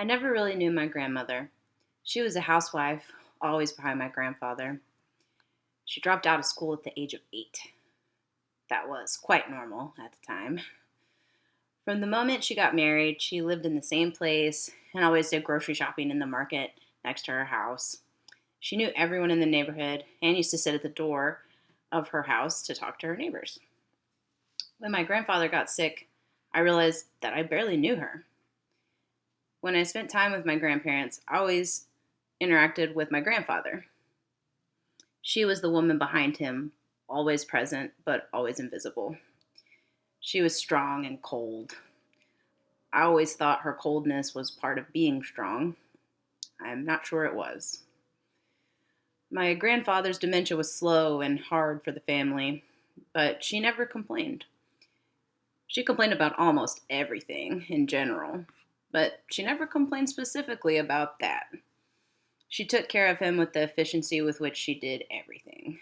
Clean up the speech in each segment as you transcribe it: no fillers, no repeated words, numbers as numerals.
I never really knew my grandmother. She was a housewife, always behind my grandfather. She dropped out of school at the age of 8. That was quite normal at the time. From the moment she got married, she lived in the same place and always did grocery shopping in the market next to her house. She knew everyone in the neighborhood and used to sit at the door of her house to talk to her neighbors. When my grandfather got sick, I realized that I barely knew her. When I spent time with my grandparents, I always interacted with my grandfather. She was the woman behind him, always present, but always invisible. She was strong and cold. I always thought her coldness was part of being strong. I'm not sure it was. My grandfather's dementia was slow and hard for the family, but she never complained. She complained about almost everything in general, but she never complained specifically about that. She took care of him with the efficiency with which she did everything.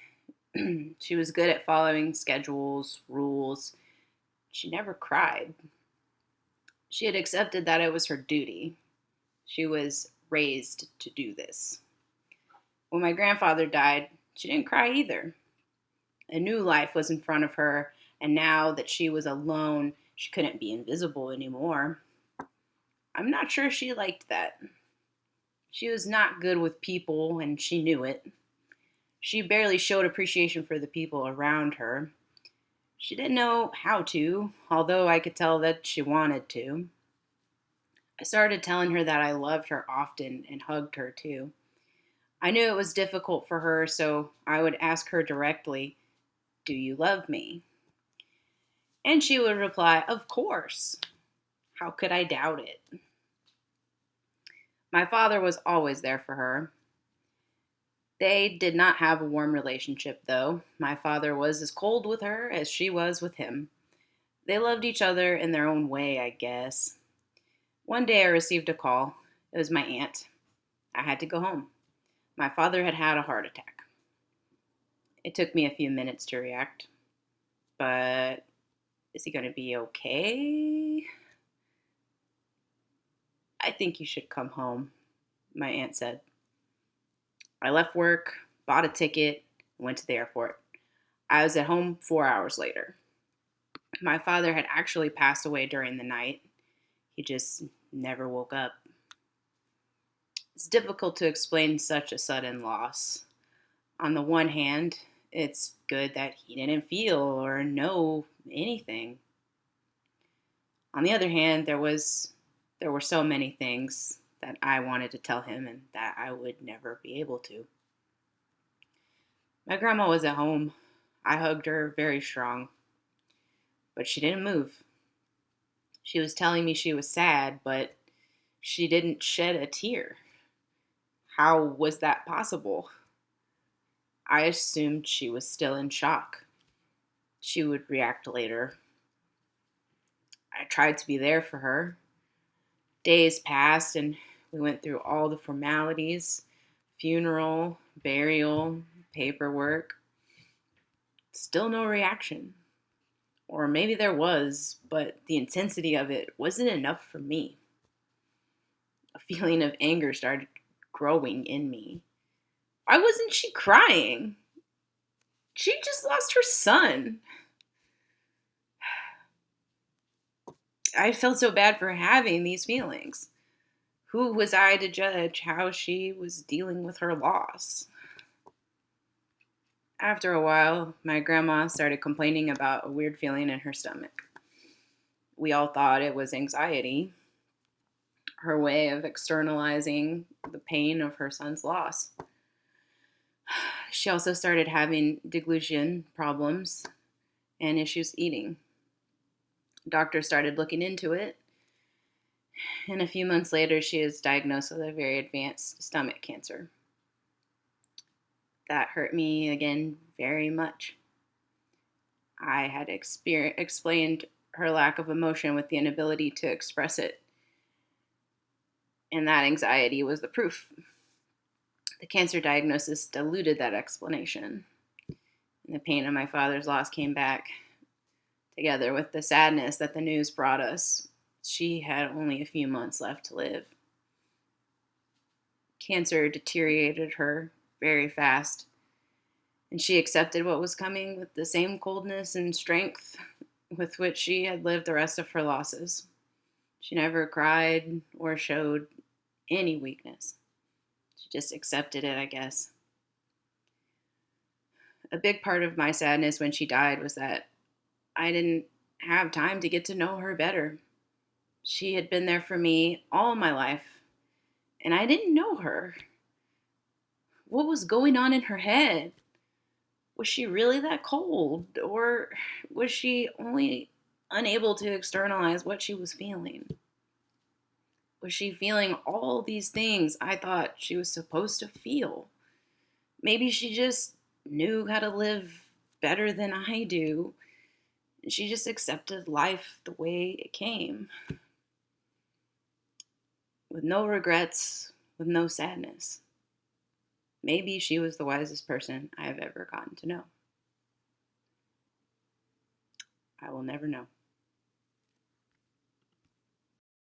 She was good at following schedules, rules. She never cried. She had accepted that it was her duty. She was raised to do this. When my grandfather died, she didn't cry either. A new life was in front of her, and now that she was alone, she couldn't be invisible anymore. I'm not sure she liked that. She was not good with people, and she knew it. She barely showed appreciation for the people around her. She didn't know how to, although I could tell that she wanted to. I started telling her that I loved her often and hugged her too. I knew it was difficult for her, so I would ask her directly, "Do you love me?" And she would reply, "Of course." How could I doubt it? My father was always there for her. They did not have a warm relationship, though. My father was as cold with her as she was with him. They loved each other in their own way, I guess. One day I received a call. It was my aunt. I had to go home. My father had had a heart attack. It took me a few minutes to react. But is he going to be okay? "I think you should come home," my aunt said. I left work, bought a ticket, and went to the airport. I was at home 4 hours later. My father had actually passed away during the night. He just never woke up. It's difficult to explain such a sudden loss. On the one hand, it's good that he didn't feel or know anything. On the other hand, there were so many things that I wanted to tell him and that I would never be able to. My grandma was at home. I hugged her very strong, but she didn't move. She was telling me she was sad, but she didn't shed a tear. How was that possible? I assumed she was still in shock. She would react later. I tried to be there for her. Days passed and we went through all the formalities: funeral, burial, paperwork. Still no reaction. Or maybe there was, but the intensity of it wasn't enough for me. A feeling of anger started growing in me. Why wasn't she crying? She just lost her son. I felt so bad for having these feelings. Who was I to judge how she was dealing with her loss? After a while, my grandma started complaining about a weird feeling in her stomach. We all thought it was anxiety, her way of externalizing the pain of her son's loss. She also started having deglution problems and issues eating. Doctors started looking into it, and a few months later, she was diagnosed with a very advanced stomach cancer. That hurt me again very much. I had explained her lack of emotion with the inability to express it, and that anxiety was the proof. The cancer diagnosis diluted that explanation, and the pain of my father's loss came back, together with the sadness that the news brought us. She had only a few months left to live. Cancer deteriorated her very fast, and she accepted what was coming with the same coldness and strength with which she had lived the rest of her losses. She never cried or showed any weakness. She just accepted it, I guess. A big part of my sadness when she died was that I didn't have time to get to know her better. She had been there for me all my life, and I didn't know her. What was going on in her head? Was she really that cold? Or was she only unable to externalize what she was feeling? Was she feeling all these things I thought she was supposed to feel? Maybe she just knew how to live better than I do. And she just accepted life the way it came, with no regrets, with no sadness. Maybe she was the wisest person I have ever gotten to know. I will never know.